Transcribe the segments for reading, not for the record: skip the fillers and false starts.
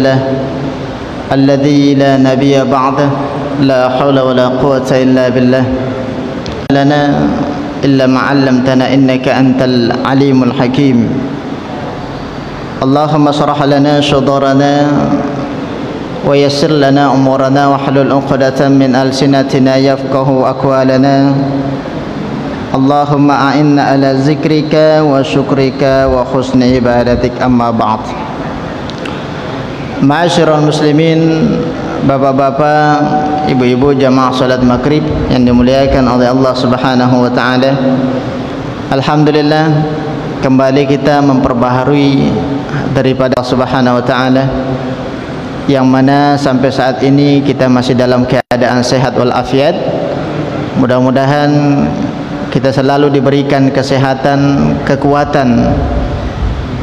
لله الذي لا نبي بعده لا حول ولا قوة إلا بالله لنا إلا ما علمتنا إنك أنت العليم الحكيم اللهم اشرح لنا صدورنا ويسر لنا أمورنا واحلل عقدة من ألسنتنا يفقه أقوالنا اللهم أعنا على ذكرك وشكرك وحسن عبادتك أما بعد. Ma'asyiral muslimin, bapak-bapak, ibu-ibu jamaah salat maghrib yang dimuliakan oleh Allah Subhanahu wa taala. Alhamdulillah, kembali kita memperbaharui daripada Allah Subhanahu wa taala, yang mana sampai saat ini kita masih dalam keadaan sehat walafiat. Mudah-mudahan kita selalu diberikan kesehatan, kekuatan,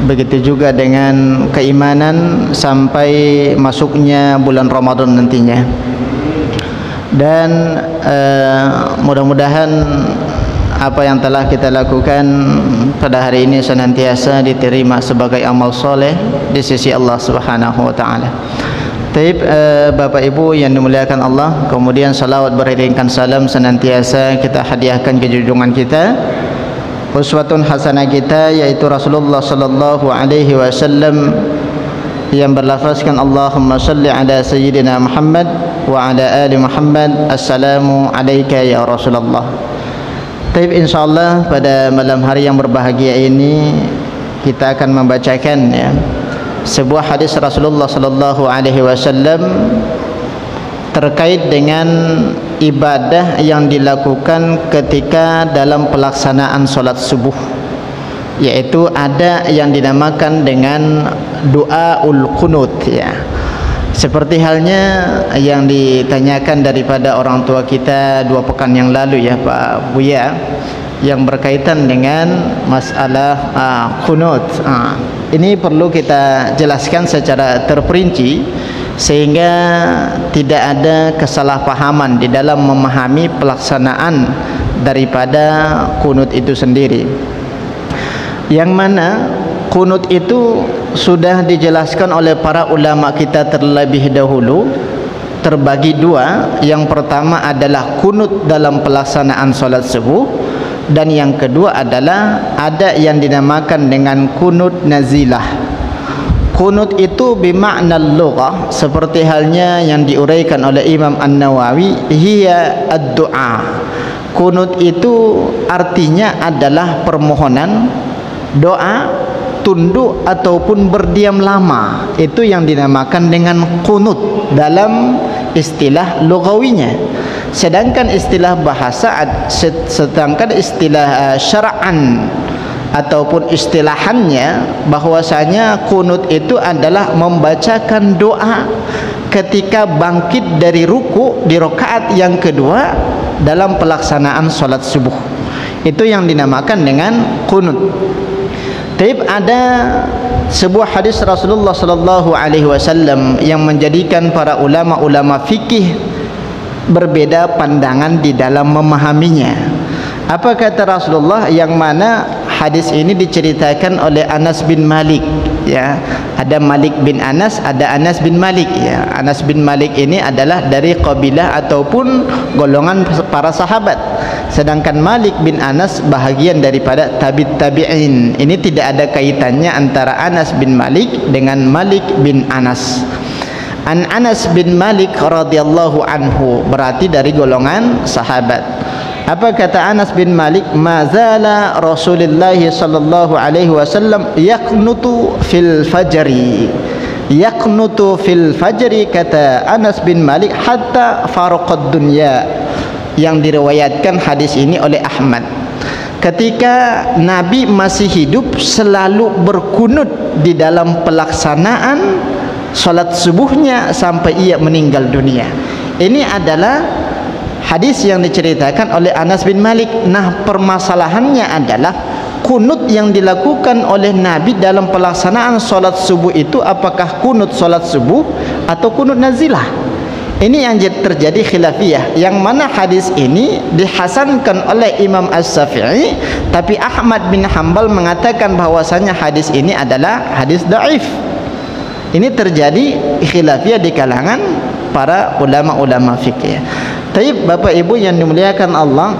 begitu juga dengan keimanan sampai masuknya bulan Ramadan nantinya. Dan mudah-mudahan apa yang telah kita lakukan pada hari ini senantiasa diterima sebagai amal soleh di sisi Allah Subhanahu wa taala. Taib, Bapak Ibu yang dimuliakan Allah, kemudian salawat beriringkan salam senantiasa kita hadiahkan ke junjungan kita, uswatun hasanah kita, yaitu Rasulullah sallallahu alaihi wasallam yang berlafazkan Allahumma salli ala sayyidina Muhammad wa ala ali Muhammad, assalamu alayka ya Rasulullah. Taib, insyaallah pada malam hari yang berbahagia ini kita akan membacakan sebuah hadis Rasulullah sallallahu alaihi wasallam terkait dengan ibadah yang dilakukan ketika dalam pelaksanaan solat subuh, yaitu ada yang dinamakan dengan doaul qunut, seperti halnya yang ditanyakan daripada orang tua kita 2 pekan yang lalu Pak Buya, yang berkaitan dengan masalah qunut. Ini perlu kita jelaskan secara terperinci sehingga tidak ada kesalahpahaman di dalam memahami pelaksanaan daripada qunut itu sendiri, yang mana qunut itu sudah dijelaskan oleh para ulama kita terlebih dahulu terbagi 2. Yang pertama adalah qunut dalam pelaksanaan solat subuh, dan yang kedua adalah ada yang dinamakan dengan qunut nazilah. Qunut itu bimakna lughah, seperti halnya yang diuraikan oleh Imam An-Nawawi, hiya ad-du'a. Qunut itu artinya adalah permohonan, doa, tunduk ataupun berdiam lama. Itu yang dinamakan dengan qunut dalam istilah lughawinya. Sedangkan istilah bahasa, sedangkan istilah syara'an ataupun istilahannya, bahwasanya qunut itu adalah membacakan doa ketika bangkit dari ruku di rakaat yang kedua dalam pelaksanaan salat subuh. Itu yang dinamakan dengan qunut. Taib, ada sebuah hadis Rasulullah sallallahu alaihi wasallam yang menjadikan para ulama-ulama fikih berbeda pandangan di dalam memahaminya. Apa kata Rasulullah, yang mana hadis ini diceritakan oleh Anas bin Malik, ada Malik bin Anas, ada Anas bin Malik, Anas bin Malik ini adalah dari kabilah ataupun golongan para sahabat, sedangkan Malik bin Anas bahagian daripada tabi'in. Ini tidak ada kaitannya antara Anas bin Malik dengan Malik bin Anas. An Anas bin Malik radhiyallahu anhu, berarti dari golongan sahabat. Apa kata Anas bin Malik? Mazala Rasulullah sallallahu alaihi wasallam yaqnutu fil fajri. Yaqnutu fil fajri, kata Anas bin Malik, hatta faraqad dunya. Yang diriwayatkan hadis ini oleh Ahmad. Ketika Nabi masih hidup selalu berkunut di dalam pelaksanaan salat subuhnya sampai ia meninggal dunia. Ini adalah hadis yang diceritakan oleh Anas bin Malik. Nah, permasalahannya adalah kunut yang dilakukan oleh Nabi dalam pelaksanaan salat subuh itu apakah kunut salat subuh atau kunut nazilah? Ini yang terjadi khilafiyah, yang mana hadis ini dihasankan oleh Imam As-Syafi'i, tapi Ahmad bin Hanbal mengatakan bahwasanya hadis ini adalah hadis dhaif. Ini terjadi khilafiyah di kalangan para ulama-ulama fikih. Tapi Bapak Ibu yang dimuliakan Allah,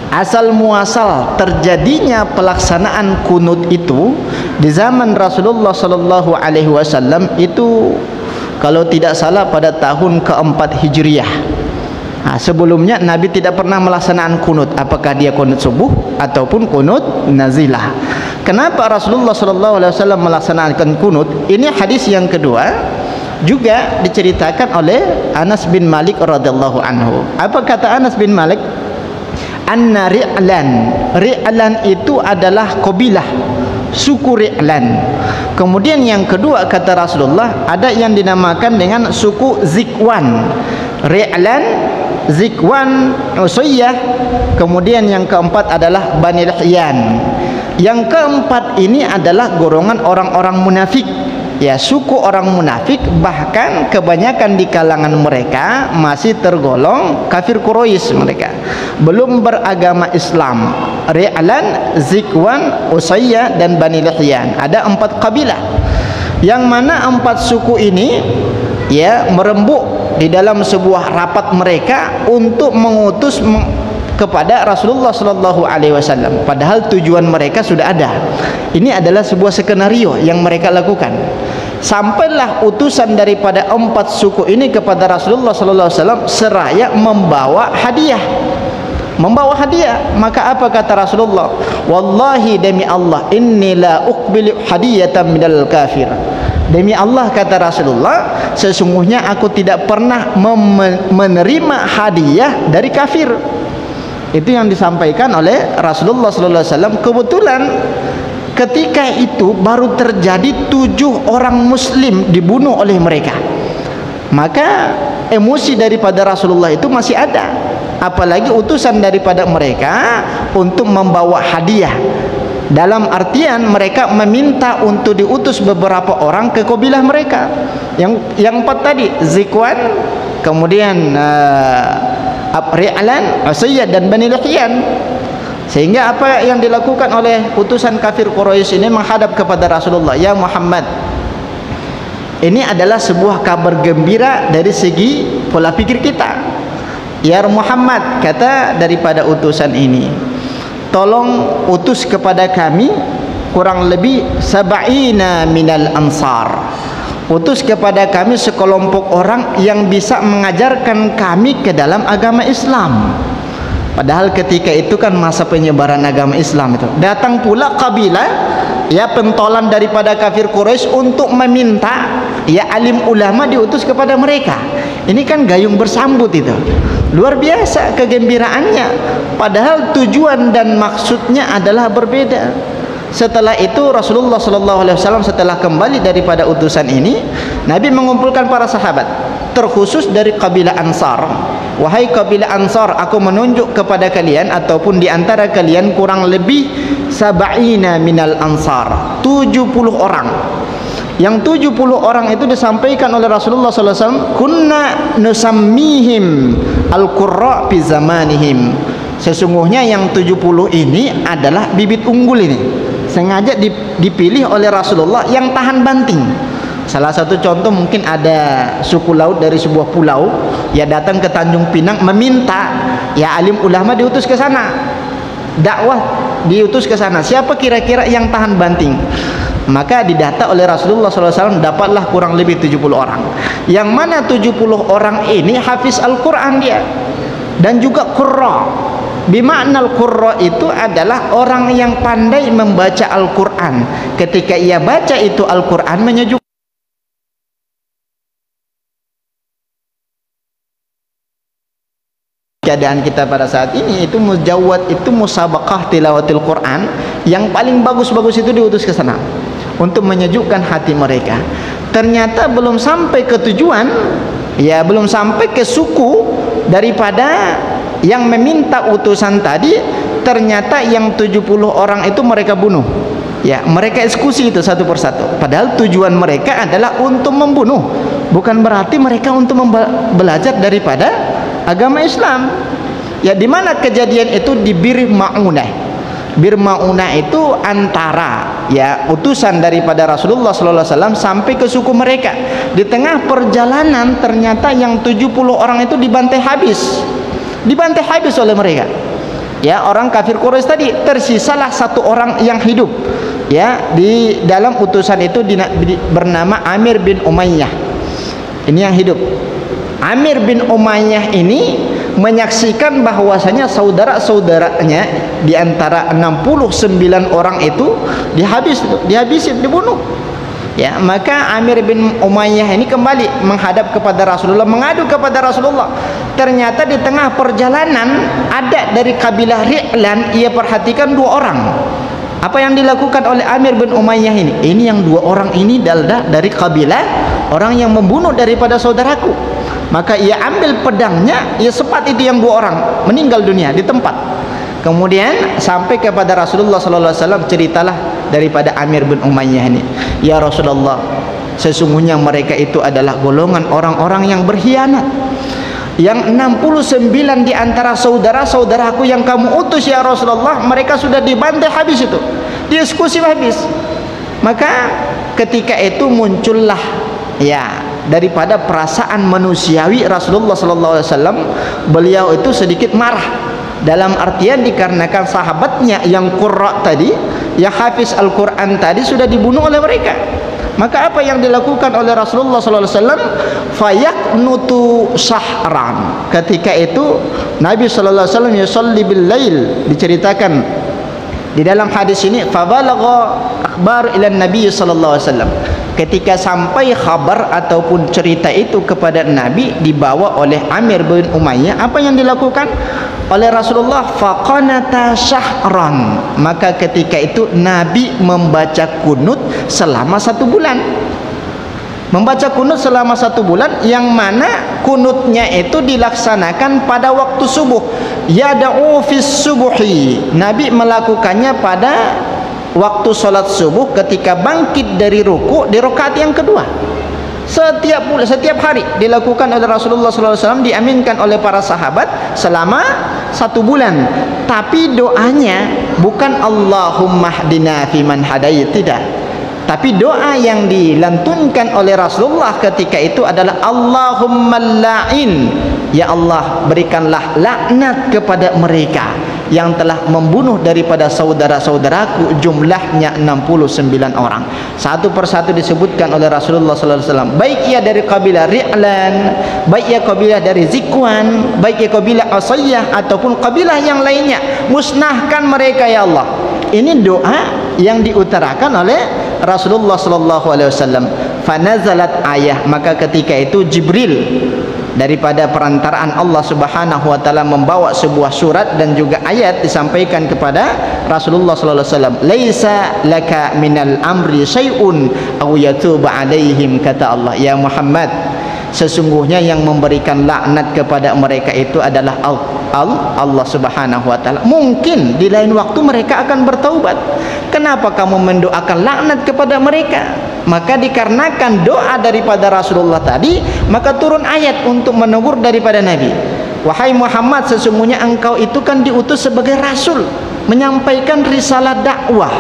asal muasal terjadinya pelaksanaan kunut itu di zaman Rasulullah sallallahu alaihi wasallam itu kalau tidak salah pada tahun keempat Hijriyah. Sebelumnya Nabi tidak pernah melaksanakan kunut, apakah dia kunut subuh ataupun kunut nazilah. Kenapa Rasulullah sallallahu alaihi wasallam melaksanakan kunut? Ini hadis yang kedua juga diceritakan oleh Anas bin Malik radhiyallahu anhu. Apa kata Anas bin Malik? Anna Ri'lan. Ri'lan itu adalah qabilah, suku Ri'lan. Kemudian yang kedua kata Rasulullah, ada yang dinamakan dengan suku Zikwan. Ri'lan, Zikwan, Usayyah. Kemudian yang keempat adalah Bani Lihyan. Yang keempat ini adalah golongan orang-orang munafik. Ya, suku orang munafik, bahkan kebanyakan di kalangan mereka masih tergolong kafir Quraisy, mereka belum beragama Islam. Ri'lan, Zikwan, Usayyah dan Bani Lihyan. Ada 4 kabilah, yang mana 4 suku ini ya merembuk di dalam sebuah rapat mereka untuk mengutus kepada Rasulullah sallallahu alaihi wasallam, padahal tujuan mereka sudah ada. Ini adalah sebuah skenario yang mereka lakukan. Sampailah utusan daripada 4 suku ini kepada Rasulullah sallallahu alaihi wasallam seraya membawa hadiah. Maka apa kata Rasulullah? Wallahi demi Allah, inni la uqbilu hadiyatan minal kafir. Demi Allah kata Rasulullah, sesungguhnya aku tidak pernah menerima hadiah dari kafir. Itu yang disampaikan oleh Rasulullah sallallahu alaihi wasallam. Kebetulan ketika itu baru terjadi 7 orang muslim dibunuh oleh mereka. Maka emosi daripada Rasulullah itu masih ada, apalagi utusan daripada mereka untuk membawa hadiah. Dalam artian mereka meminta untuk diutus beberapa orang ke kabilah mereka. Yang 4 tadi, Zikwan, kemudian Ri'lan, Usayyah dan Bani Lihyan. Sehingga apa yang dilakukan oleh utusan kafir Quraisy ini menghadap kepada Rasulullah, ya Muhammad, ini adalah sebuah kabar gembira dari segi pola pikir kita. Ya Muhammad, kata daripada utusan ini, tolong utus kepada kami kurang lebih 70 minal ansar. Utus kepada kami sekelompok orang yang bisa mengajarkan kami ke dalam agama Islam. Padahal ketika itu kan masa penyebaran agama Islam itu. Datang pula kabilah ya pentolan daripada kafir Quraisy untuk meminta ya alim ulama diutus kepada mereka. Ini kan gayung bersambut itu. Luar biasa kegembiraannya. Padahal tujuan dan maksudnya adalah berbeda. Setelah itu Rasulullah sallallahu alaihi wasallam setelah kembali daripada utusan ini, Nabi mengumpulkan para sahabat, terkhusus dari kabilah Ansar. Wahai kabilah Ansar, aku menunjuk kepada kalian ataupun di antara kalian kurang lebih 70 minal ansar, 70 orang. Yang 70 orang itu disampaikan oleh Rasulullah sallallahu alaihi wasallam, kunna nusammihim al-qurra fi zamanihim. Sesungguhnya yang 70 ini adalah bibit unggul ini. Sengaja dipilih oleh Rasulullah yang tahan banting. Salah satu contoh mungkin ada suku laut dari sebuah pulau ya datang ke Tanjung Pinang meminta ya alim ulama diutus ke sana. Dakwah diutus ke sana. Siapa kira-kira yang tahan banting? Maka didata oleh Rasulullah SAW, dapatlah kurang lebih 70 orang. Yang mana 70 orang ini hafiz Al-Quran dia, dan juga qurra. Bimakna al-qurra itu adalah orang yang pandai membaca Al-Quran. Ketika ia baca itu Al-Quran menyejukkan. Keadaan kita pada saat ini itu mujawwad, itu musabaqah tilawatil Quran, yang paling bagus-bagus itu diutus ke sana untuk menyejukkan hati mereka. Ternyata belum sampai ke tujuan, ya belum sampai ke suku daripada yang meminta utusan tadi, ternyata yang 70 orang itu mereka bunuh. Ya, mereka eksekusi itu satu persatu. Padahal tujuan mereka adalah untuk membunuh. Bukan berarti mereka untuk belajar daripada agama Islam. Ya, di mana kejadian itu di Bir Ma'unah. Bir-Maunah itu antara ya utusan daripada Rasulullah sallallahu alaihi wasallam sampai ke suku mereka. Di tengah perjalanan ternyata yang 70 orang itu dibantai habis. Dibantai habis oleh mereka. Ya, orang kafir Quraisy tadi, tersisalah 1 orang yang hidup. Ya, di dalam utusan itu bernama Amir bin Umayyah. Ini yang hidup. Amir bin Umayyah ini menyaksikan bahwasanya saudara-saudaranya di antara 69 orang itu dihabisin, dibunuh. Ya, maka Amir bin Umayyah ini kembali menghadap kepada Rasulullah, mengadu kepada Rasulullah. Ternyata di tengah perjalanan ada dari kabilah Ri'lan, ia perhatikan 2 orang. Apa yang dilakukan oleh Amir bin Umayyah ini? Ini yang 2 orang ini adalah dari kabilah orang yang membunuh daripada saudaraku. Maka ia ambil pedangnya, ia sepat itu yang 2 orang, meninggal dunia di tempat. Kemudian sampai kepada Rasulullah sallallahu alaihi wasallam, ceritalah daripada Amir bin Umayyah ini, ya Rasulullah, sesungguhnya mereka itu adalah golongan orang-orang yang berkhianat. Yang 69 di antara saudara-saudaraku yang kamu utus ya Rasulullah, mereka sudah dibantai habis itu, diskusi habis. Maka ketika itu muncullah ya daripada perasaan manusiawi Rasulullah sallallahu alaihi wasallam, beliau itu sedikit marah. Dalam artian dikarenakan sahabatnya yang qurra tadi, yang hafiz Al-Quran tadi sudah dibunuh oleh mereka. Maka apa yang dilakukan oleh Rasulullah sallallahu alaihi wasallam? Fayaqnutu sahran. Ketika itu Nabi sallallahu alaihi wasallam yusalli bil lail. Diceritakan di dalam hadis ini, fabalagha akhbar ila Nabi sallallahu alaihi wasallam. Ketika sampai kabar ataupun cerita itu kepada Nabi, dibawa oleh Amir bin Umayyah, apa yang dilakukan oleh Rasulullah? Faqanata syahran. Maka ketika itu Nabi membaca kunut selama 1 bulan. Membaca kunut selama 1 bulan, yang mana kunutnya itu dilaksanakan pada waktu subuh. Yada'u fis subuhi. Nabi melakukannya pada waktu sholat subuh ketika bangkit dari ruku di rakaat yang kedua. Setiap hari dilakukan oleh Rasulullah SAW, diaminkan oleh para sahabat selama 1 bulan. Tapi doanya bukan Allahumma hdina fiman hadait, tidak. Tapi doa yang dilantunkan oleh Rasulullah ketika itu adalah Allahumma la'in, ya Allah berikanlah laknat kepada mereka yang telah membunuh daripada saudara-saudaraku, jumlahnya 69 orang. Satu persatu disebutkan oleh Rasulullah sallallahu alaihi wasallam, baik ia dari kabilah Ri'lan, baik ia kabilah dari Zikwan, baik ia kabilah Asayyah ataupun kabilah yang lainnya, musnahkan mereka ya Allah. Ini doa yang diutarakan oleh Rasulullah sallallahu alaihi wasallam. Fanazalat ayah, maka ketika itu Jibril daripada perantaraan Allah Subhanahu wa taala membawa sebuah surat dan juga ayat disampaikan kepada Rasulullah sallallahu alaihi wasallam. Laisa laka minal amri syai'un aw yatuba alaihim, kata Allah, ya Muhammad, sesungguhnya yang memberikan laknat kepada mereka itu adalah Allah Subhanahu wa taala. Mungkin di lain waktu mereka akan bertaubat. Kenapa kamu mendoakan laknat kepada mereka? Maka dikarenakan doa daripada Rasulullah tadi, maka turun ayat untuk menegur daripada Nabi. Wahai Muhammad, sesungguhnya engkau itu kan diutus sebagai rasul, menyampaikan risalah dakwah.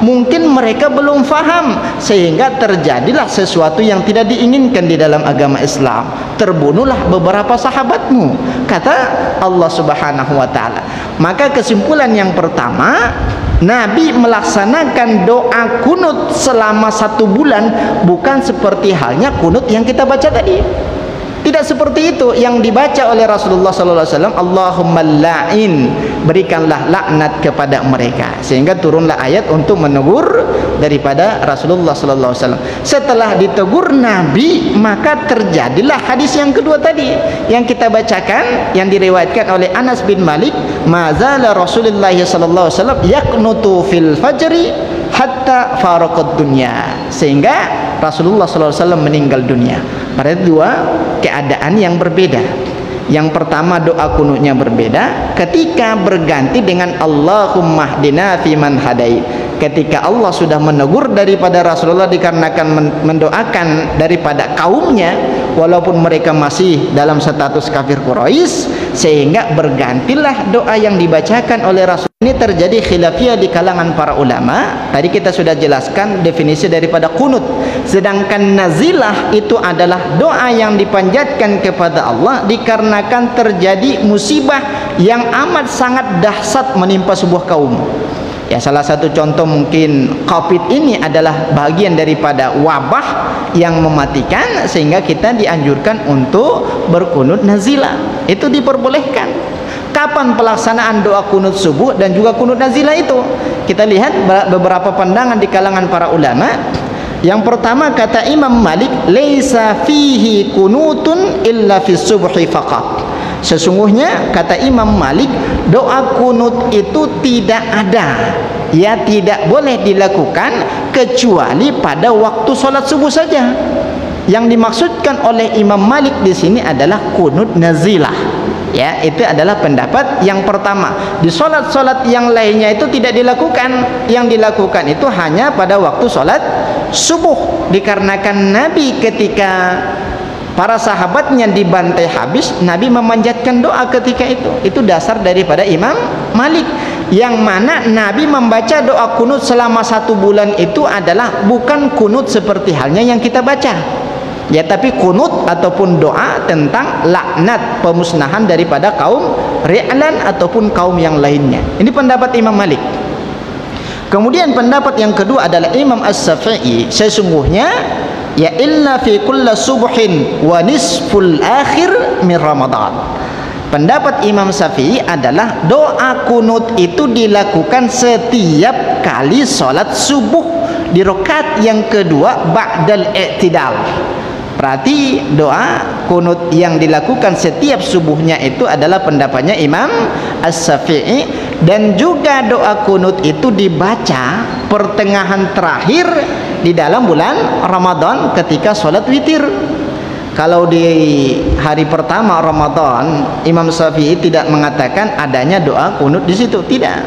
Mungkin mereka belum faham, sehingga terjadilah sesuatu yang tidak diinginkan di dalam agama Islam. Terbunuhlah beberapa sahabatmu, kata Allah Subhanahu wa taala. Maka kesimpulan yang pertama, Nabi melaksanakan doa kunut selama 1 bulan, bukan seperti halnya kunut yang kita baca tadi. Tidak seperti itu yang dibaca oleh Rasulullah sallallahu alaihi wasallam, Allahumma la'in, berikanlah laknat kepada mereka, sehingga turunlah ayat untuk menegur daripada Rasulullah sallallahu alaihi wasallam. Setelah ditegur Nabi, maka terjadilah hadis yang kedua tadi yang kita bacakan, yang diriwayatkan oleh Anas bin Malik, mazala Rasulullah sallallahu alaihi wasallam yaqnutu fil fajri hatta faraqad dunya, sehingga Rasulullah sallallahu alaihi wasallam meninggal dunia. Pada 2 keadaan yang berbeda. Yang pertama, doa kunutnya berbeda ketika berganti dengan Allahumma hdina fiman hadait. ketika Allah sudah menegur daripada Rasulullah dikarenakan mendoakan daripada kaumnya walaupun mereka masih dalam status kafir Quraisy, sehingga bergantilah doa yang dibacakan oleh Rasul. Ini terjadi khilafiyah di kalangan para ulama. Tadi kita sudah jelaskan definisi daripada kunut. Sedangkan nazilah itu adalah doa yang dipanjatkan kepada Allah dikarenakan terjadi musibah yang amat sangat dahsyat menimpa sebuah kaum. Ya, salah satu contoh mungkin COVID ini adalah bagian daripada wabah yang mematikan, sehingga kita dianjurkan untuk berkunut nazilah. Itu diperbolehkan. Kapan pelaksanaan doa kunut subuh dan juga kunut nazilah itu? Kita lihat beberapa pandangan di kalangan para ulama. Yang pertama kata Imam Malik, laisa fihi kunutun illa fi subhi faqat. Sesungguhnya kata Imam Malik, doa kunut itu tidak ada, ya tidak boleh dilakukan kecuali pada waktu sholat subuh saja. Yang dimaksudkan oleh Imam Malik di sini adalah kunut nazilah. Ya, itu adalah pendapat yang pertama. Di sholat-sholat yang lainnya itu tidak dilakukan. Yang dilakukan itu hanya pada waktu sholat subuh. Dikarenakan Nabi ketika para sahabatnya dibantai habis, Nabi memanjatkan doa ketika itu. Itu dasar daripada Imam Malik. Yang mana Nabi membaca doa kunut selama 1 bulan itu adalah bukan kunut seperti halnya yang kita baca. Ya, tapi kunut ataupun doa tentang laknat, pemusnahan daripada kaum Ri'lan ataupun kaum yang lainnya. Ini pendapat Imam Malik. Kemudian pendapat yang kedua adalah Imam As-Syafi'i. Sesungguhnya ya illa fi kulli subhin wa nisful akhir min Ramadan. Pendapat Imam Syafi'i adalah doa kunut itu dilakukan setiap kali sholat subuh di rakaat yang kedua ba'dal i'tidal. Berarti doa kunut yang dilakukan setiap subuhnya itu adalah pendapatnya Imam As-Syafi'i. Dan juga doa kunut itu dibaca pertengahan terakhir di dalam bulan Ramadan ketika sholat witir. Kalau di hari pertama Ramadan, Imam Syafi'i tidak mengatakan adanya doa kunut di situ, tidak.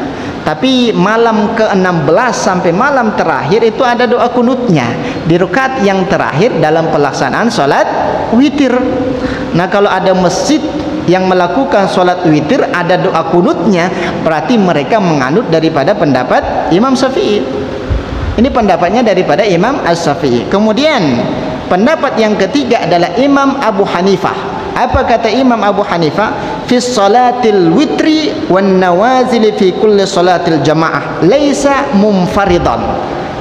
Tapi malam ke-16 sampai malam terakhir itu ada doa kunutnya di rakaat yang terakhir dalam pelaksanaan sholat witir. Nah, kalau ada masjid yang melakukan sholat witir ada doa kunutnya, berarti mereka menganut daripada pendapat Imam Syafi'i. Ini pendapatnya daripada Imam As-Syafi'i. Kemudian pendapat yang ketiga adalah Imam Abu Hanifah. Apa kata Imam Abu Hanifah? Fi salatil witri wan nawazil fi kulli salatil jamaah laisa munfaridan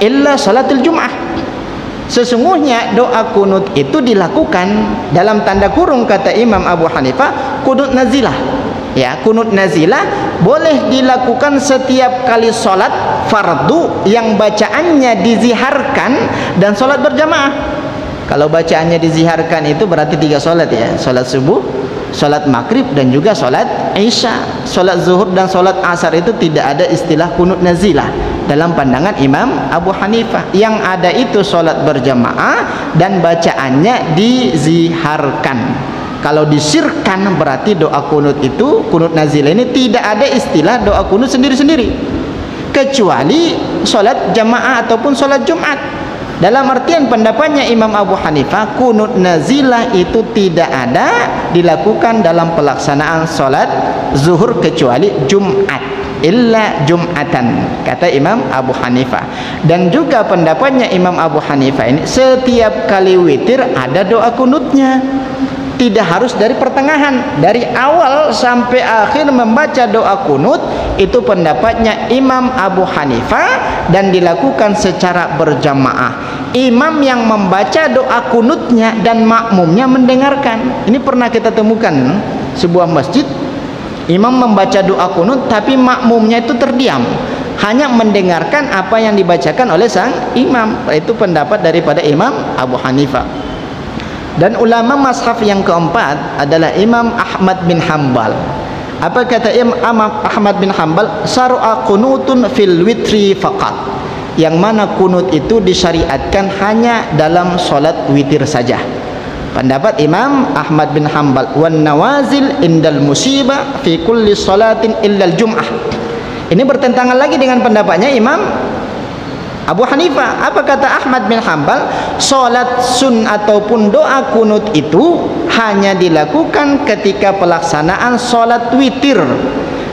illa salatil jum'ah. Sesungguhnya doa kunut itu dilakukan dalam tanda kurung kata Imam Abu Hanifah kunut nazilah. Ya, kunut nazilah boleh dilakukan setiap kali sholat fardu yang bacaannya diziharkan dan sholat berjamaah. Kalau bacaannya diziharkan itu berarti 3 sholat, ya, sholat subuh, sholat maghrib dan juga sholat isya. Sholat zuhur dan sholat asar itu tidak ada istilah kunut nazilah dalam pandangan Imam Abu Hanifah. Yang ada itu sholat berjamaah dan bacaannya diziharkan. Kalau disirkan berarti doa kunut itu, kunut nazilah ini tidak ada istilah doa kunut sendiri-sendiri kecuali sholat jamaah ataupun sholat Jumat. Dalam artian pendapatnya Imam Abu Hanifah, kunut nazilah itu tidak ada dilakukan dalam pelaksanaan sholat zuhur kecuali Jumat, illa Jum'atan, kata Imam Abu Hanifah. Dan juga pendapatnya Imam Abu Hanifah ini setiap kali witir ada doa kunutnya, tidak harus dari pertengahan, dari awal sampai akhir membaca doa kunut. Itu pendapatnya Imam Abu Hanifah dan dilakukan secara berjamaah. Imam yang membaca doa kunutnya dan makmumnya mendengarkan. Ini pernah kita temukan sebuah masjid, imam membaca doa kunut tapi makmumnya itu terdiam, hanya mendengarkan apa yang dibacakan oleh sang imam. Itu pendapat daripada Imam Abu Hanifah. Dan ulama mazhab yang keempat adalah Imam Ahmad bin Hanbal. Apa kata Imam Ahmad bin Hanbal? Syar'a qunutun fil witri faqat. Yang mana kunut itu disyariatkan hanya dalam solat witir saja. Pendapat Imam Ahmad bin Hanbal, wan nawazil indal musibah fi kulli salatin illal jum'ah. Ini bertentangan lagi dengan pendapatnya Imam Abu Hanifah. Apa kata Ahmad bin Hanbal? Salat sun ataupun doa kunut itu hanya dilakukan ketika pelaksanaan salat witir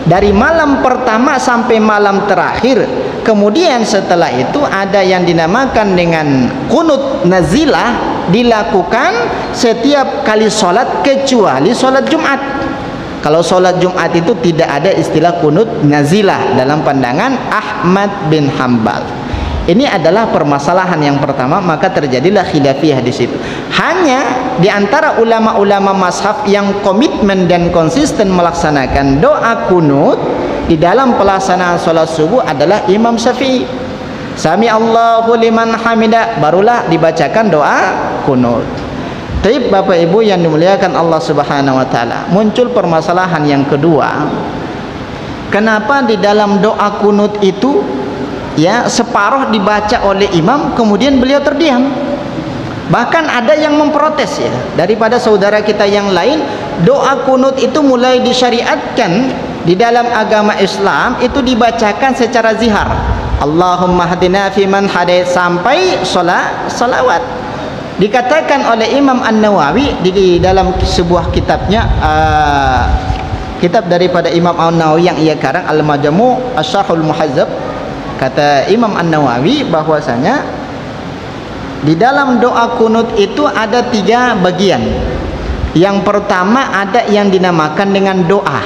dari malam pertama sampai malam terakhir. Kemudian setelah itu ada yang dinamakan dengan kunut nazilah, dilakukan setiap kali salat kecuali salat Jumat. Kalau salat Jumat itu tidak ada istilah kunut nazilah dalam pandangan Ahmad bin Hanbal. Ini adalah permasalahan yang pertama, maka terjadilah khilafiyah di situ. Hanya di antara ulama-ulama mazhab yang komitmen dan konsisten melaksanakan doa kunut di dalam pelaksanaan salat subuh adalah Imam Syafi'i. Sami Allahu liman hamidah, barulah dibacakan doa kunut. Tapi Bapak Ibu yang dimuliakan Allah Subhanahu wa taala, muncul permasalahan yang kedua. Kenapa di dalam doa kunut itu ya separuh dibaca oleh imam kemudian beliau terdiam? Bahkan ada yang memprotes ya daripada saudara kita yang lain, doa kunut itu mulai disyariatkan di dalam agama Islam itu dibacakan secara zihar. Allahumma hadina fiman hadait sampai salawat. Dikatakan oleh Imam An-Nawawi di dalam sebuah kitabnya, kitab daripada Imam An-Nawawi yang ia karang Al-Majmu' Asy-Syarhul Muhazzab, kata Imam An-Nawawi bahwasanya di dalam doa kunut itu ada 3 bagian. Yang pertama ada yang dinamakan dengan doa.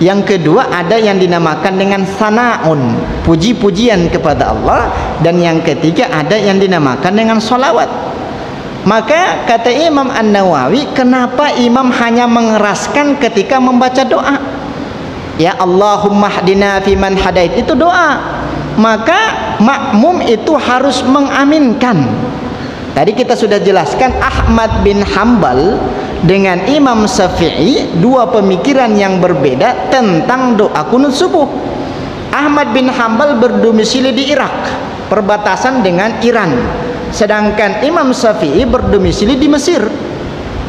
Yang kedua ada yang dinamakan dengan sana'un, puji-pujian kepada Allah. Dan yang ketiga ada yang dinamakan dengan sholawat. Maka kata Imam An-Nawawi, kenapa imam hanya mengeraskan ketika membaca doa? Ya Allahumma hdina fiman hadait, itu doa. Maka makmum itu harus mengaminkan. Tadi kita sudah jelaskan Ahmad bin Hanbal dengan Imam Syafi'i, 2 pemikiran yang berbeda tentang doa kunut subuh. Ahmad bin Hanbal berdomisili di Irak, perbatasan dengan Iran. Sedangkan Imam Syafi'i berdomisili di Mesir.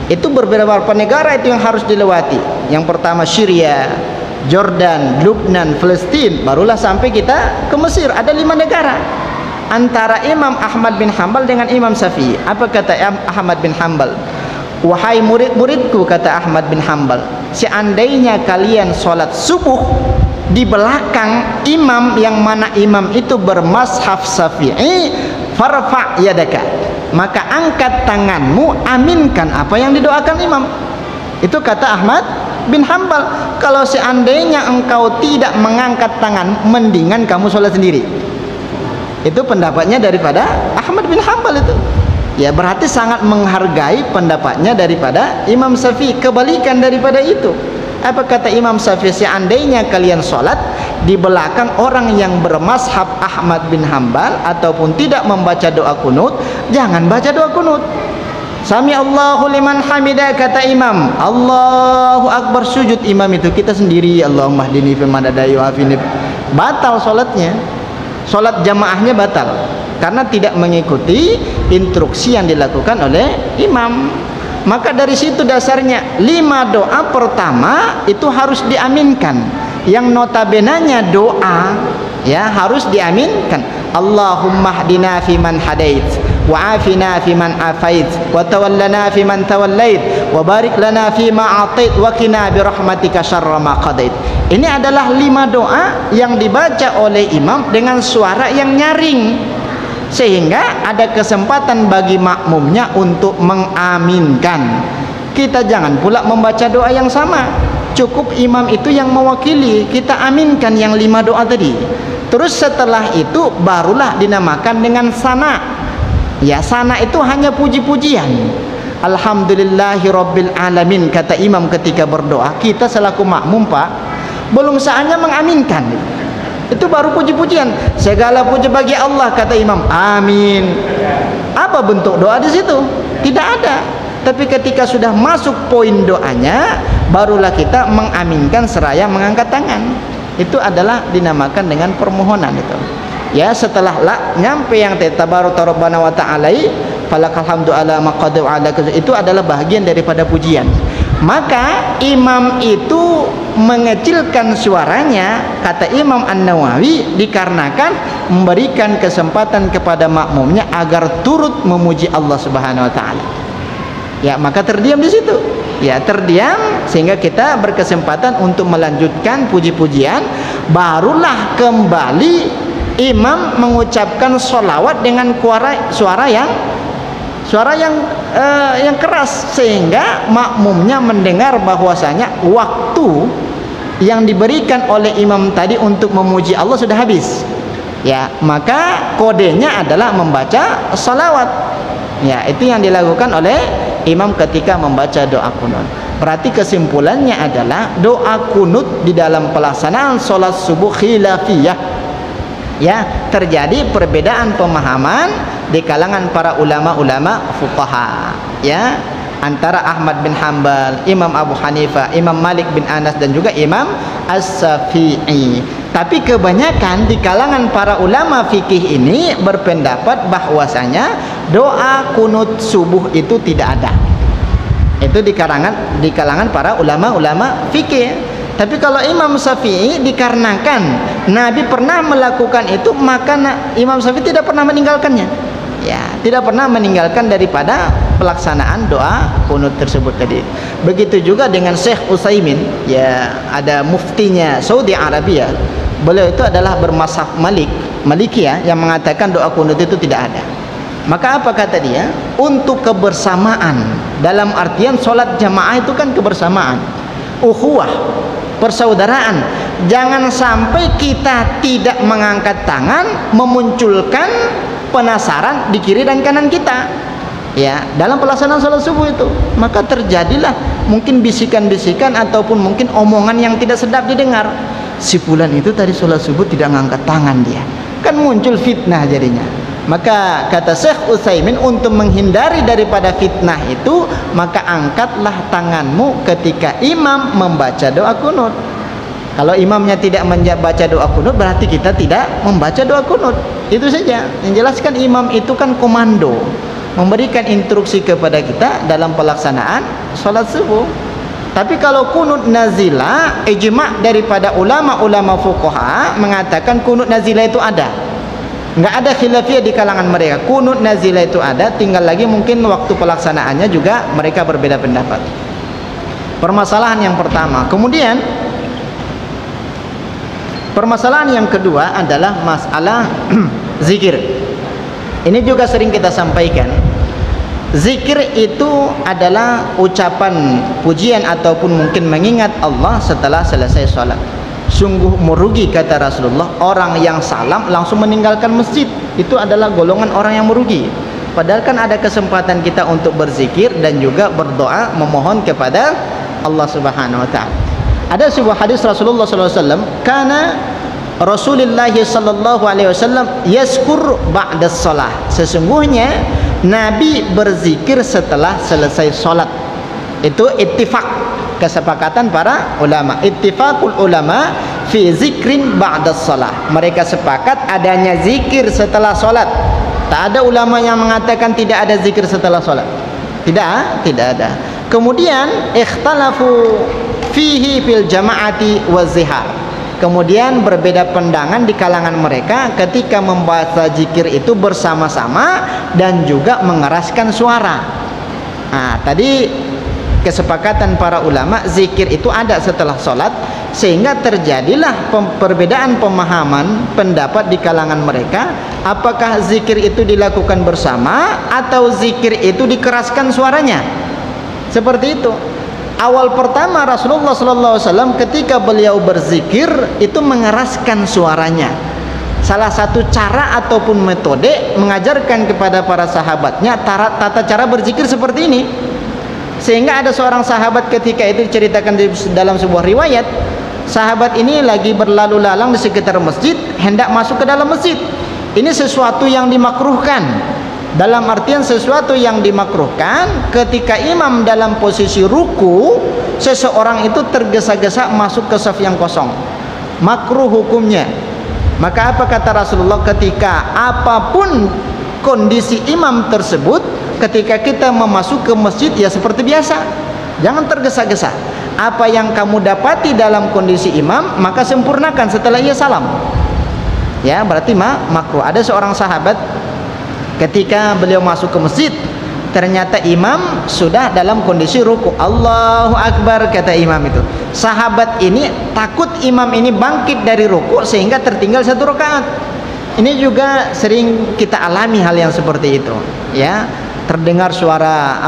Itu beberapa negara itu yang harus dilewati. Yang pertama Syria, Jordan, Lubnan, Palestina, barulah sampai kita ke Mesir. Ada 5 negara antara Imam Ahmad bin Hanbal dengan Imam Syafi'i. Apa kata Ahmad bin Hanbal? Wahai murid-muridku, kata Ahmad bin Hanbal, seandainya kalian sholat subuh di belakang imam yang mana imam itu bermazhab Syafi'i, farfa' yadaka, maka angkat tanganmu, aminkan apa yang didoakan imam. Itu kata Ahmad bin Hanbal. Kalau seandainya engkau tidak mengangkat tangan, mendingan kamu sholat sendiri. Itu pendapatnya daripada Ahmad bin Hanbal itu. Ya berarti sangat menghargai pendapatnya daripada Imam Syafi'i. Kebalikan daripada itu, apa kata Imam Syafi'i? Seandainya kalian sholat di belakang orang yang bermazhab Ahmad bin Hanbal ataupun tidak membaca doa kunut, jangan baca doa kunut. Sami Allahu liman hamidah, kata imam, Allahu akbar, sujud imam itu kita sendiri, Allahumma hdini fiman hadait wa afini. Batal sholatnya, sholat jamaahnya batal karena tidak mengikuti instruksi yang dilakukan oleh imam. Maka dari situ dasarnya 5 doa pertama itu harus diaminkan, yang notabenanya doa ya harus diaminkan. Allahumma hdina fiman hadait wa afina fiman afait wa tawallana fiman tawallait wa barik lana fima atait wa qina bi rahmatika syarra ma qadait. Ini adalah 5 doa yang dibaca oleh imam dengan suara yang nyaring, sehingga ada kesempatan bagi makmumnya untuk mengaminkan. Kita jangan pula membaca doa yang sama, cukup imam itu yang mewakili, kita aminkan yang 5 doa tadi. Terus setelah itu barulah dinamakan dengan sana. Ya, sana itu hanya puji-pujian. Alhamdulillahirabbil alamin, kata imam ketika berdoa. Kita selaku makmum, Pak, belum saatnya mengaminkan. Itu baru puji-pujian. Segala puji bagi Allah, kata imam. Amin. Apa bentuk doa di situ? Tidak ada. Tapi ketika sudah masuk poin doanya, barulah kita mengaminkan seraya mengangkat tangan. Itu adalah dinamakan dengan permohonan itu. Ya, setelah nyampe yang tabarak rabbana wa ta'ala, falakal hamdu ala ma qad wa ala, itu adalah bagian daripada pujian. Maka imam itu mengecilkan suaranya, kata Imam An-Nawawi, dikarenakan memberikan kesempatan kepada makmumnya agar turut memuji Allah Subhanahu wa taala. Ya, maka terdiam di situ. Ya, terdiam sehingga kita berkesempatan untuk melanjutkan puji-pujian, barulah kembali imam mengucapkan sholawat dengan suara yang keras, sehingga makmumnya mendengar bahwasanya waktu yang diberikan oleh imam tadi untuk memuji Allah sudah habis. Ya, maka kodenya adalah membaca sholawat. Ya, itu yang dilakukan oleh imam ketika membaca doa kunut. Berarti kesimpulannya adalah doa kunut di dalam pelaksanaan sholat subuh khilafiyah. Ya, terjadi perbedaan pemahaman di kalangan para ulama-ulama fuqaha, ya, antara Ahmad bin Hanbal, Imam Abu Hanifah, Imam Malik bin Anas, dan juga Imam As-Syafi'i. Tapi kebanyakan di kalangan para ulama fikih ini berpendapat bahwasanya doa kunut subuh itu tidak ada. Itu di kalangan para ulama-ulama fikih. Tapi kalau Imam Syafi'i, dikarenakan Nabi pernah melakukan itu, maka Imam Syafi'i tidak pernah meninggalkannya. Ya, tidak pernah meninggalkan daripada pelaksanaan doa kunut tersebut tadi. Begitu juga dengan Syekh Utsaimin, ya, ada muftinya Saudi Arabia. Beliau itu adalah bermazhab Malikiyah yang mengatakan doa kunut itu tidak ada. Maka apa kata dia? Untuk kebersamaan, dalam artian sholat jamaah itu kan kebersamaan, ukhuwah, persaudaraan. Jangan sampai kita tidak mengangkat tangan memunculkan penasaran di kiri dan kanan kita, ya, dalam pelaksanaan sholat subuh itu. Maka terjadilah mungkin bisikan-bisikan ataupun mungkin omongan yang tidak sedap didengar. Si fulan itu tadi sholat subuh tidak mengangkat tangan, dia kan muncul fitnah jadinya. Maka kata Syekh Utsaimin, untuk menghindari daripada fitnah itu, maka angkatlah tanganmu ketika imam membaca doa kunut. Kalau imamnya tidak membaca doa kunut, berarti kita tidak membaca doa kunut. Itu saja. Yang jelaskan imam itu kan komando, memberikan instruksi kepada kita dalam pelaksanaan sholat subuh. Tapi kalau kunut nazilah, ijma' daripada ulama-ulama fuqaha mengatakan kunut nazilah itu ada. Nggak ada khilafiyah di kalangan mereka. Kunut nazilah itu ada, tinggal lagi mungkin waktu pelaksanaannya juga mereka berbeda pendapat. Permasalahan yang pertama. Kemudian permasalahan yang kedua adalah masalah zikir. Ini juga sering kita sampaikan. Zikir itu adalah ucapan pujian ataupun mungkin mengingat Allah setelah selesai sholat. Sungguh merugi, kata Rasulullah, orang yang salam langsung meninggalkan masjid. Itu adalah golongan orang yang merugi. Padahal kan ada kesempatan kita untuk berzikir dan juga berdoa memohon kepada Allah Subhanahu wa taala. Ada sebuah hadis Rasulullah SAW, karena Rasulullah SAW yaskur ba'da shalah. Sesungguhnya Nabi berzikir setelah selesai sholat. Itu ittifaq, kesepakatan para ulama. Ittifaqul ulama fi zikrin ba'da shalah. Mereka sepakat adanya zikir setelah sholat. Tak ada ulama yang mengatakan tidak ada zikir setelah sholat. Tidak ada. Kemudian ikhtalafu fihi fil jama'ati wa zihar. Kemudian berbeda pandangan di kalangan mereka ketika membaca zikir itu bersama-sama dan juga mengeraskan suara. Nah, tadi kesepakatan para ulama zikir itu ada setelah sholat, sehingga terjadilah perbedaan pemahaman pendapat di kalangan mereka, apakah zikir itu dilakukan bersama atau zikir itu dikeraskan suaranya. Seperti itu. Awal pertama Rasulullah SAW ketika beliau berzikir itu mengeraskan suaranya. Salah satu cara ataupun metode mengajarkan kepada para sahabatnya tata cara berzikir seperti ini. Sehingga ada seorang sahabat ketika itu diceritakan dalam sebuah riwayat, sahabat ini lagi berlalu lalang di sekitar masjid, hendak masuk ke dalam masjid. Ini sesuatu yang dimakruhkan. Dalam artian sesuatu yang dimakruhkan, ketika imam dalam posisi ruku, seseorang itu tergesa-gesa masuk ke saf yang kosong. Makruh hukumnya. Maka apa kata Rasulullah, ketika apapun kondisi imam tersebut, ketika kita memasuki ke masjid ya seperti biasa, jangan tergesa-gesa. apa yang kamu dapati dalam kondisi imam, maka sempurnakan setelah ia salam. Ya, berarti makruh. Ada seorang sahabat ketika beliau masuk ke masjid, ternyata imam sudah dalam kondisi ruku. Allahu Akbar, kata imam itu. Sahabat ini takut imam ini bangkit dari ruku sehingga tertinggal 1 rakaat. Ini juga sering kita alami hal yang seperti itu. Ya, terdengar suara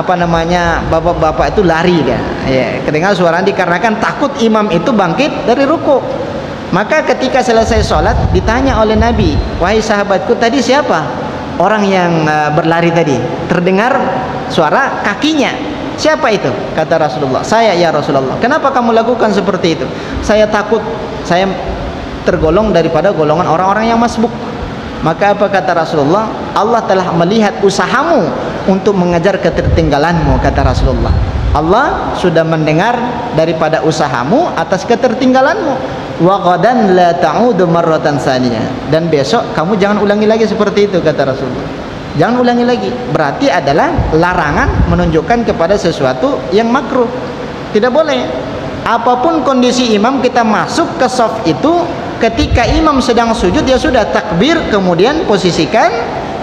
bapak-bapak itu lari dia. Ya, kedengar suara dikarenakan takut imam itu bangkit dari ruku. Maka ketika selesai sholat ditanya oleh Nabi, wahai sahabatku, tadi siapa orang yang berlari tadi? Terdengar suara kakinya. Siapa itu? Kata Rasulullah, saya ya Rasulullah. Kenapa kamu lakukan seperti itu? Saya takut saya tergolong daripada golongan orang-orang yang masbuk. Maka apa kata Rasulullah? Allah telah melihat usahamu untuk mengejar ketertinggalanmu, kata Rasulullah. Allah sudah mendengar daripada usahamu atas ketertinggalanmu. Wa qadan la ta'udu marratan tsaniyah. Dan besok kamu jangan ulangi lagi seperti itu, kata Rasulullah. Jangan ulangi lagi. Berarti adalah larangan menunjukkan kepada sesuatu yang makruh. Tidak boleh. Apapun kondisi imam, kita masuk ke shaf itu ketika imam sedang sujud, ya sudah takbir, kemudian posisikan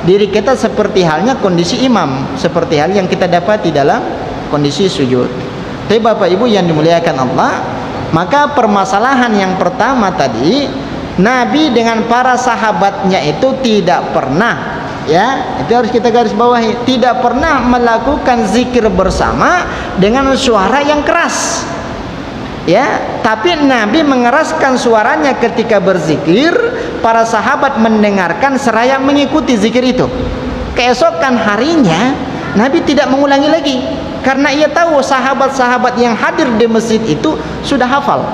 diri kita seperti halnya kondisi imam, seperti hal yang kita dapati dalam kondisi sujud. Tapi Bapak Ibu yang dimuliakan Allah, maka permasalahan yang pertama tadi, Nabi dengan para sahabatnya itu tidak pernah, ya, itu harus kita garis bawahi, tidak pernah melakukan zikir bersama dengan suara yang keras. Ya, tapi Nabi mengeraskan suaranya ketika berzikir, para sahabat mendengarkan seraya mengikuti zikir itu. Keesokan harinya Nabi tidak mengulangi lagi, karena ia tahu sahabat-sahabat yang hadir di masjid itu sudah hafal.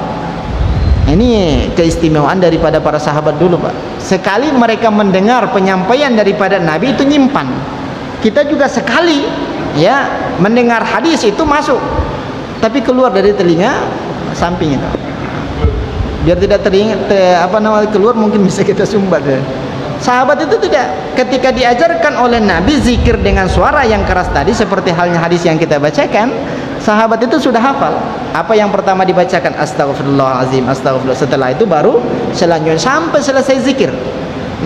Ini keistimewaan daripada para sahabat dulu, Pak. Sekali mereka mendengar penyampaian daripada Nabi itu nyimpan. Kita juga sekali, ya, mendengar hadis itu masuk, tapi keluar dari telinga samping itu, biar tidak teringat keluar, mungkin bisa kita sumbat ya. Sahabat itu tidak, ketika diajarkan oleh Nabi zikir dengan suara yang keras tadi, seperti halnya hadis yang kita bacakan, sahabat itu sudah hafal. Apa yang pertama dibacakan? Astagfirullahaladzim, astagfirullah. Setelah itu baru selanjutnya sampai selesai zikir.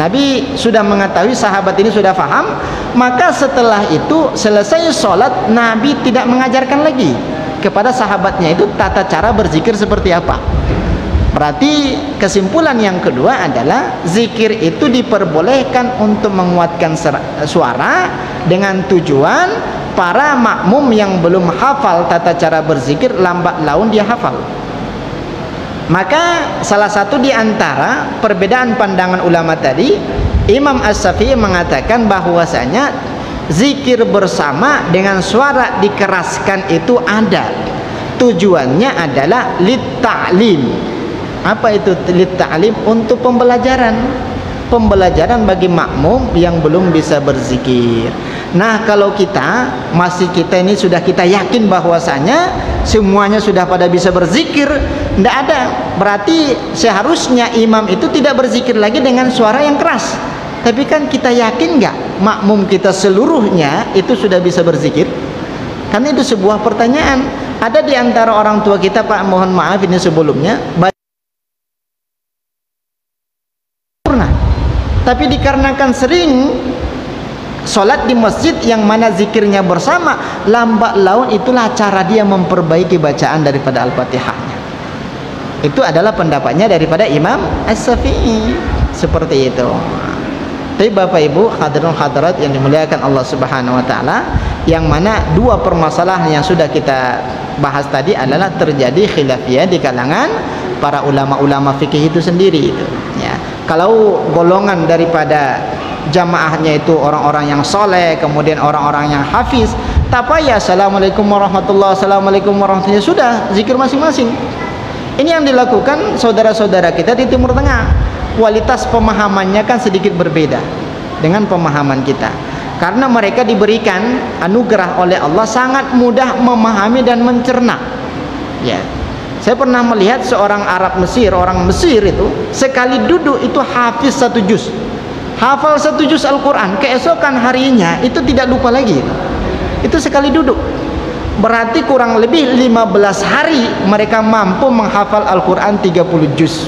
Nabi sudah mengetahui sahabat ini sudah faham. Maka setelah itu selesai sholat, Nabi tidak mengajarkan lagi kepada sahabatnya itu tata cara berzikir seperti apa. Berarti kesimpulan yang kedua adalah zikir itu diperbolehkan untuk menguatkan suara dengan tujuan para makmum yang belum hafal tata cara berzikir, lambat laun dia hafal. Maka salah satu di antara perbedaan pandangan ulama tadi, Imam As-Syafi'i mengatakan bahwasanya zikir bersama dengan suara dikeraskan itu ada. Tujuannya adalah lit-ta'lim. Apa itu lit-ta'lim? Untuk pembelajaran. Pembelajaran bagi makmum yang belum bisa berzikir. Nah, kalau masjid kita ini sudah kita yakin bahwasanya semuanya sudah pada bisa berzikir, tidak ada. Berarti seharusnya imam itu tidak berzikir lagi dengan suara yang keras. Tapi kan kita yakin nggak makmum kita seluruhnya itu sudah bisa berzikir? Karena itu sebuah pertanyaan. Ada di antara orang tua kita, Pak, mohon maaf ini sebelumnya, pernah. Tapi dikarenakan sering sholat di masjid yang mana zikirnya bersama, lambat laun itulah cara dia memperbaiki bacaan daripada Al-Fatihahnya. Itu adalah pendapatnya daripada Imam As-Syafi'i. Seperti itu. Tapi Bapak Ibu hadirin hadirat yang dimuliakan Allah Subhanahu wa taala, yang mana dua permasalahan yang sudah kita bahas tadi adalah terjadi khilafiyah di kalangan para ulama-ulama fikih itu sendiri itu, ya. Kalau golongan daripada jamaahnya itu orang-orang yang soleh, kemudian orang-orang yang hafiz, tak payah assalamualaikum warahmatullahi, assalamualaikum warahmatullahi, sudah zikir masing-masing. Ini yang dilakukan saudara-saudara kita di Timur Tengah. Kualitas pemahamannya kan sedikit berbeda dengan pemahaman kita, karena mereka diberikan anugerah oleh Allah sangat mudah memahami dan mencerna, ya. Saya pernah melihat seorang Arab Mesir, orang Mesir itu sekali duduk itu hafiz 1 juz, hafal 1 juz Al-Quran, keesokan harinya itu tidak lupa lagi. Itu sekali duduk. Berarti kurang lebih 15 hari mereka mampu menghafal Al-Quran 30 juz.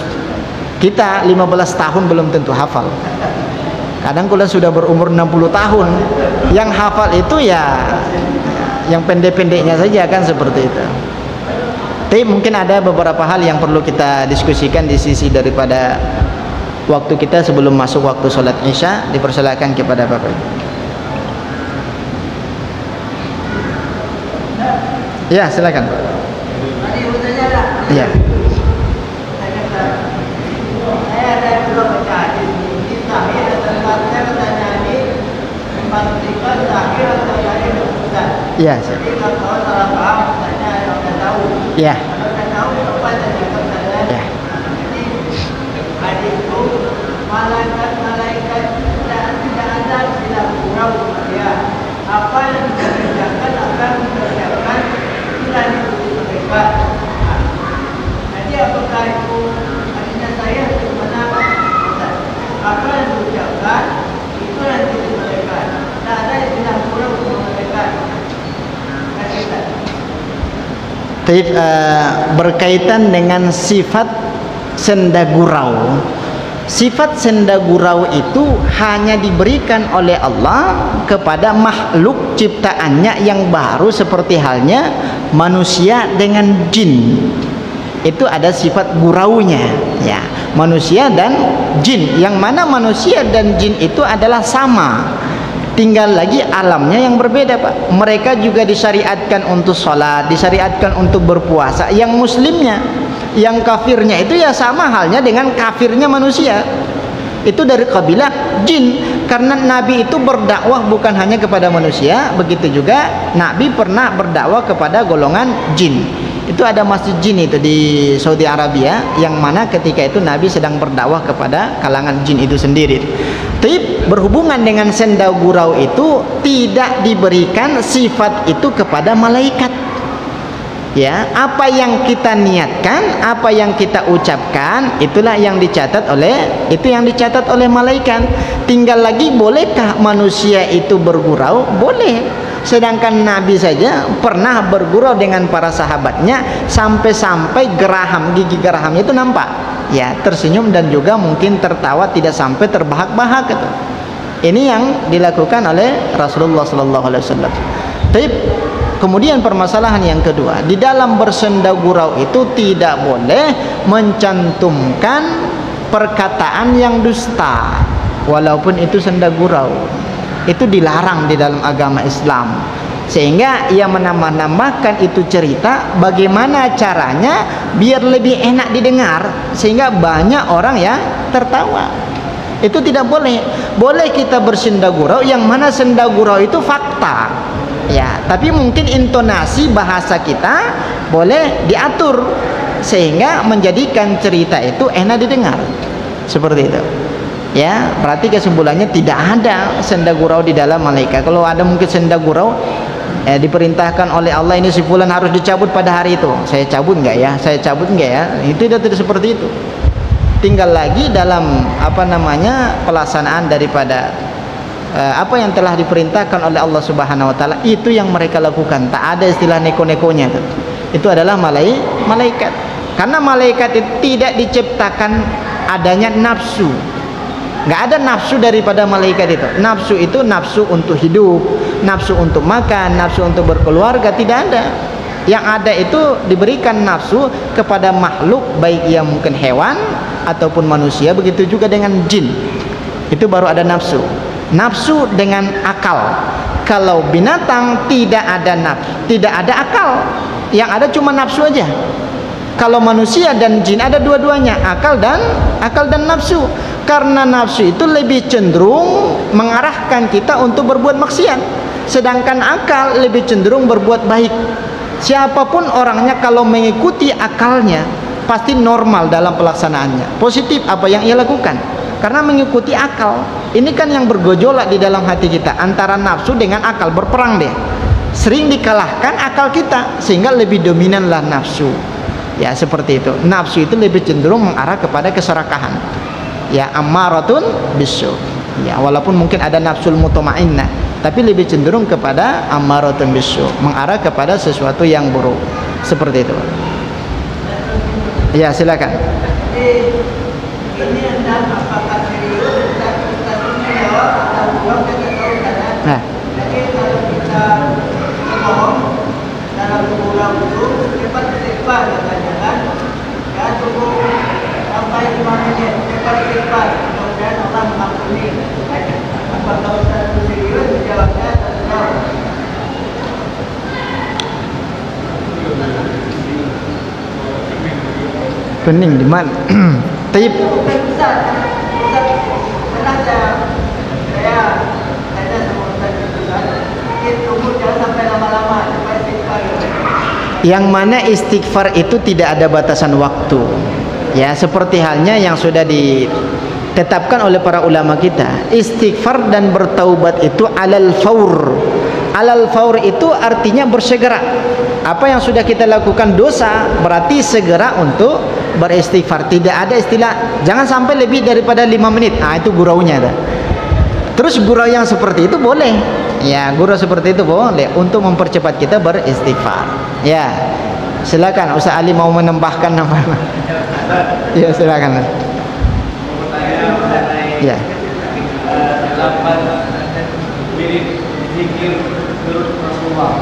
Kita 15 tahun belum tentu hafal. Kadang kalau sudah berumur 60 tahun, yang hafal itu ya yang pendek-pendeknya saja kan, seperti itu. Tapi mungkin ada beberapa hal yang perlu kita diskusikan di sisi daripada waktu kita sebelum masuk waktu sholat Isya. Dipersilakan kepada Bapak. Ya, silakan. Ya. Ya. Ya. Malaikat tidak ada tidak gurau ya. Apa yang dikerjakan akan dikerjakan tidak diikuti mereka. Jadi apakah itu artinya saya bagaimana? Apa yang diucapkan itu yang diikuti mereka. Tidak ada yang tidak gurau mereka. Berkaitan dengan sifat sendagurau. Sifat sendagurau itu hanya diberikan oleh Allah kepada makhluk ciptaannya yang baru, seperti halnya manusia dengan jin. Itu ada sifat guraunya, ya, manusia dan jin, yang mana manusia dan jin itu adalah sama, tinggal lagi alamnya yang berbeda, Pak. Mereka juga disyariatkan untuk sholat, disyariatkan untuk berpuasa. Yang muslimnya, yang kafirnya itu ya sama halnya dengan kafirnya manusia. Itu dari kabilah jin. Karena Nabi itu berdakwah bukan hanya kepada manusia, begitu juga Nabi pernah berdakwah kepada golongan jin. Itu ada masjid jin itu di Saudi Arabia, yang mana ketika itu Nabi sedang berdakwah kepada kalangan jin itu sendiri. Tapi berhubungan dengan sendagurau itu tidak diberikan sifat itu kepada malaikat. Ya, apa yang kita niatkan, apa yang kita ucapkan, itulah yang dicatat oleh malaikat. Tinggal lagi, bolehkah manusia itu bergurau? Boleh. Sedangkan Nabi saja pernah bergurau dengan para sahabatnya sampai-sampai gigi geraham itu nampak. Ya, tersenyum dan juga mungkin tertawa, tidak sampai terbahak-bahak gitu. Ini yang dilakukan oleh Rasulullah SAW. Tapi kemudian permasalahan yang kedua, di dalam bersendagurau itu tidak boleh mencantumkan perkataan yang dusta, walaupun itu sendagurau. Itu dilarang di dalam agama Islam. Sehingga ia menambah-nambahkan itu cerita bagaimana caranya biar lebih enak didengar, sehingga banyak orang yang tertawa. Itu tidak boleh. Boleh kita bersendagurau yang mana sendagurau itu fakta, ya, tapi mungkin intonasi bahasa kita boleh diatur sehingga menjadikan cerita itu enak didengar, seperti itu. Ya, berarti kesimpulannya tidak ada sendagurau di dalam malaikat. Kalau ada mungkin sendagurau, diperintahkan oleh Allah, ini si fulan harus dicabut pada hari itu. Saya cabut enggak ya? Saya cabut enggak ya? Itu tidak seperti itu. Tinggal lagi dalam pelaksanaan daripada apa yang telah diperintahkan oleh Allah Subhanahu wa taala, itu yang mereka lakukan. Tak ada istilah neko-nekonya. Itu adalah malaikat. Karena malaikat itu tidak diciptakan adanya nafsu. Nggak ada nafsu daripada malaikat itu. Nafsu itu nafsu untuk hidup, nafsu untuk makan, nafsu untuk berkeluarga, tidak ada. Yang ada itu diberikan nafsu kepada makhluk, baik yang mungkin hewan ataupun manusia, begitu juga dengan jin. Itu baru ada nafsu. Nafsu dengan akal. Kalau binatang tidak ada nafsu, tidak ada akal. Yang ada cuma nafsu aja. Kalau manusia dan jin ada dua-duanya, akal dan nafsu. Karena nafsu itu lebih cenderung mengarahkan kita untuk berbuat maksiat, sedangkan akal lebih cenderung berbuat baik. Siapapun orangnya kalau mengikuti akalnya pasti normal dalam pelaksanaannya, positif apa yang ia lakukan, karena mengikuti akal. Ini kan yang bergejolak di dalam hati kita, antara nafsu dengan akal, berperang deh. Sering dikalahkan akal kita, sehingga lebih dominanlah nafsu. Ya, seperti itu. Nafsu itu lebih cenderung mengarah kepada keserakahan. Ya, ammaratun bisu. Ya, walaupun mungkin ada nafsul mutmainnah. tapi lebih cenderung kepada ammaratun bisu, mengarah kepada sesuatu yang buruk. Seperti itu. Ya, silakan. Ini adalah apakah serius kita jawab atau buang kita tahu kan? Nah, Jadi kalau kita ngomong dalam kurang itu cepat istighfar katanya kan? Ya cukup sampai 5 menit cepat istighfar, kemudian Allah mengampuni. Apakah Ustaz serius menjawabnya atau tidak? pening di mana? Tip. Bukan Ustaz, pernah saya tanya sama Ustaz itu kan, tunggu jangan sampai lama-lama, cepat istighfar. Yang mana istighfar itu tidak ada batasan waktu. Ya, seperti halnya yang sudah ditetapkan oleh para ulama kita. Istighfar dan bertaubat itu alal faur. Alal faur itu artinya bersegera. Apa yang sudah kita lakukan dosa, berarti segera untuk beristighfar. Tidak ada istilah jangan sampai lebih daripada 5 menit. Itu guraunya ada. Terus gurau yang seperti itu boleh. Ya, gurau seperti itu boleh untuk mempercepat kita beristighfar. Ya. Silakan Ustaz Ali mau menambahkan nama. Ya, silakan. Ya. Zikir terus Rasulullah.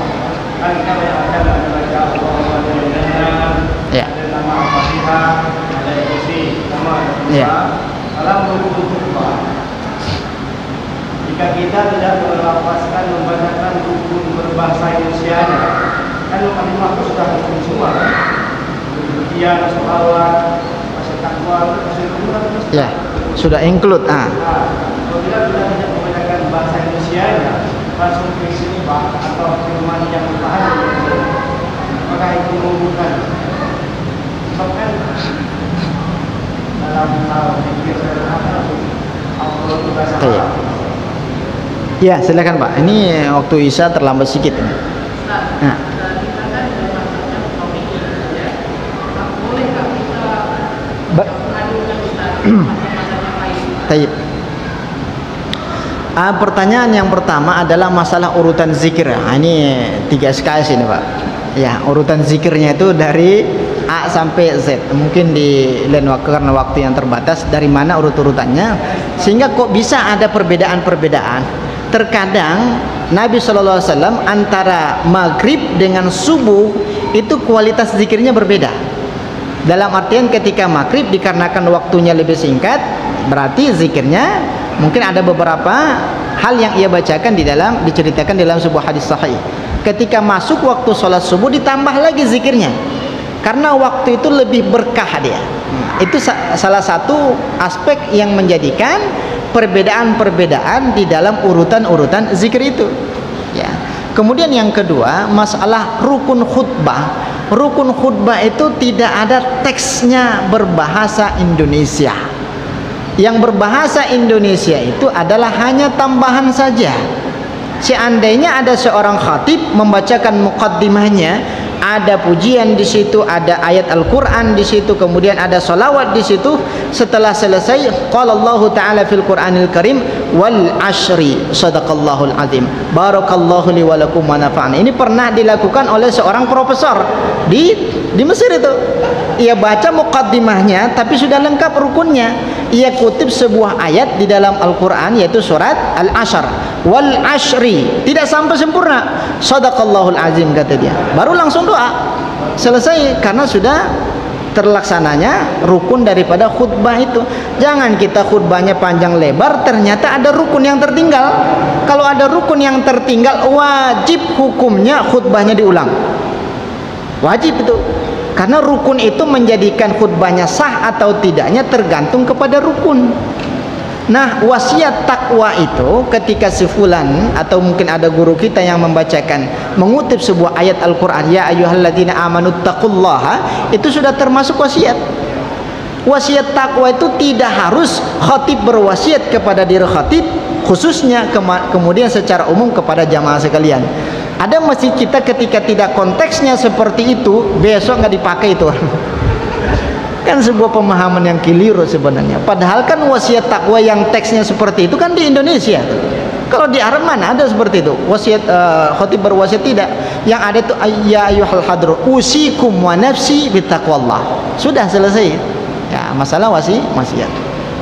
Kan kalau ada baca Allah Ya. ada nama Al-Fatihah, ada isi nama Ya. dalam rukun khutbah. Jika kita tidak melafazkan membacakan rukun berbahasa Indonesia, kan kalimat itu sudah rukun semua. Kemudian sholawat, masih takwa, masih rukun. Ya, sudah include. Apabila kita tidak membacakan bahasa Indonesia, langsung ke sifat atau firman yang bertahan, apakah itu membutuhkan? Sebab kan dalam hal pikir sederhana Allah itu bahasa Arab. Ya, silakan Pak. Ini waktu Isya terlambat sedikit. Nah. Taib. Pertanyaan yang pertama adalah masalah urutan zikir. Ini 3 SKS ini Pak. Ya, urutan zikirnya itu dari A sampai Z. Mungkin di lain waktu karena waktu yang terbatas, dari mana urut-urutannya, sehingga kok bisa ada perbedaan-perbedaan. Terkadang Nabi SAW antara maghrib dengan subuh itu kualitas zikirnya berbeda. Dalam artian ketika maghrib dikarenakan waktunya lebih singkat, berarti zikirnya mungkin ada beberapa hal yang ia bacakan diceritakan dalam sebuah hadis sahih. Ketika masuk waktu sholat subuh ditambah lagi zikirnya, karena waktu itu lebih berkah dia. Itu salah satu aspek yang menjadikan perbedaan-perbedaan di dalam urutan-urutan zikir itu. Ya. Kemudian yang kedua, masalah rukun khutbah. Rukun khutbah itu tidak ada teksnya berbahasa Indonesia. Yang berbahasa Indonesia itu adalah hanya tambahan saja. Seandainya ada seorang khatib membacakan muqaddimahnya, ada pujian di situ, ada ayat Al-Qur'an di situ, kemudian ada salawat di situ. Setelah selesai, qala Allah Ta'ala fil Qur'anil Karim wal ashri sadaqallahul azim barakallahu li wa lakum wa nafa'ana. Ini pernah dilakukan oleh seorang profesor di Mesir itu. Ia baca muqaddimahnya tapi sudah lengkap rukunnya. Ia kutip sebuah ayat di dalam Al-Qur'an yaitu surat Al-Ashr. Wal ashri, tidak sampai sempurna. Sadaqallahul azim kata dia. Baru langsung doa. Selesai karena sudah terlaksananya rukun daripada khutbah itu. Jangan kita khutbahnya panjang lebar ternyata ada rukun yang tertinggal. Kalau ada rukun yang tertinggal wajib hukumnya khutbahnya diulang. Wajib itu. Karena rukun itu menjadikan khutbahnya sah atau tidaknya tergantung kepada rukun. Nah, wasiat takwa itu ketika si fulan atau mungkin ada guru kita yang membacakan, mengutip sebuah ayat Al-Qur'an, ya ayyuhalladzina amanu taqullaha, itu sudah termasuk wasiat. Wasiat takwa itu tidak harus khatib berwasiat kepada diri khatib khususnya, kemudian secara umum kepada jamaah sekalian. Ada masjid kita ketika tidak konteksnya seperti itu, besok nggak dipakai itu. Kan sebuah pemahaman yang keliru sebenarnya. Padahal kan wasiat takwa yang teksnya seperti itu kan di Indonesia. Kalau di Arab mana ada seperti itu? Wasiat khatib berwasiat tidak. Yang ada itu ya ayyuhal hadru usikum wa nafsi bittaqwallah. Sudah selesai. Ya, masalah wasiat.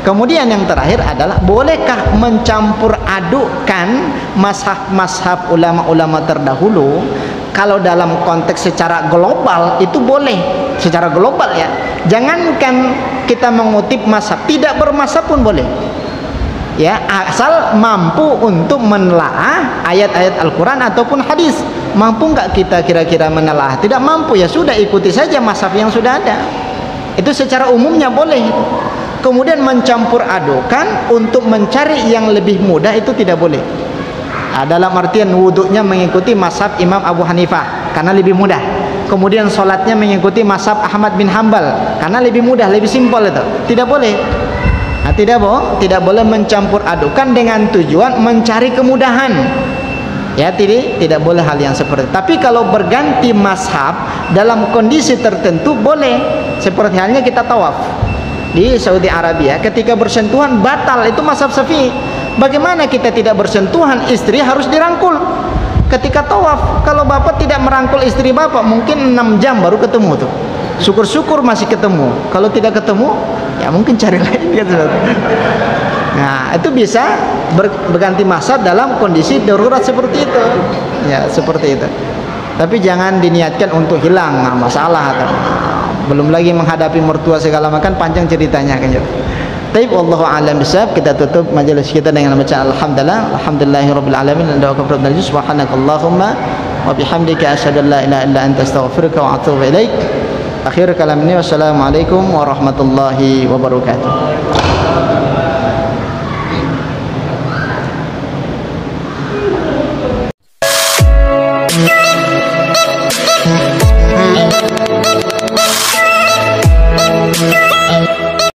Kemudian yang terakhir adalah bolehkah mencampur adukkan mazhab-mazhab ulama-ulama terdahulu? Kalau dalam konteks secara global itu boleh, secara global ya. Jangankan kita mengutip mazhab, tidak bermazhab pun boleh. Ya, asal mampu untuk menelaah ayat-ayat Al-Quran ataupun hadis. Mampu nggak kita kira-kira menelaah? Tidak mampu, ya sudah ikuti saja mazhab yang sudah ada. Itu secara umumnya boleh. Kemudian mencampur adukan untuk mencari yang lebih mudah itu tidak boleh. Dalam artian wuduknya mengikuti mazhab Imam Abu Hanifah karena lebih mudah. Kemudian sholatnya mengikuti mazhab Ahmad bin Hambal karena lebih mudah, lebih simpel itu. Tidak boleh. Nah, tidak boleh mencampur adukan dengan tujuan mencari kemudahan. Ya, tidak boleh hal yang seperti itu. Tapi kalau berganti mazhab dalam kondisi tertentu boleh. Seperti halnya kita tawaf di Saudi Arabia, ketika bersentuhan batal, itu mazhab Syafi'i. Bagaimana kita tidak bersentuhan, istri harus dirangkul ketika tawaf. Kalau bapak tidak merangkul istri bapak, mungkin 6 jam baru ketemu tuh. Syukur-syukur masih ketemu. Kalau tidak ketemu, ya mungkin cari lain gitu. Nah, itu bisa berganti mazhab dalam kondisi darurat seperti itu. Ya, seperti itu. Tapi jangan diniatkan untuk hilang masalah atau belum lagi menghadapi mertua segala macam, panjang ceritanya kan. Taib wallahu a'lam bishawab. Kita tutup majelis kita dengan bacaan alhamdulillahirabbil alamin dan doa kepada Allah subhanakallahumma wa bihamdika asyhadu an la ilaha illa anta astaghfiruka wa atubu ilaik. Akhir kalam ini wassalamualaikum warahmatullahi wabarakatuh.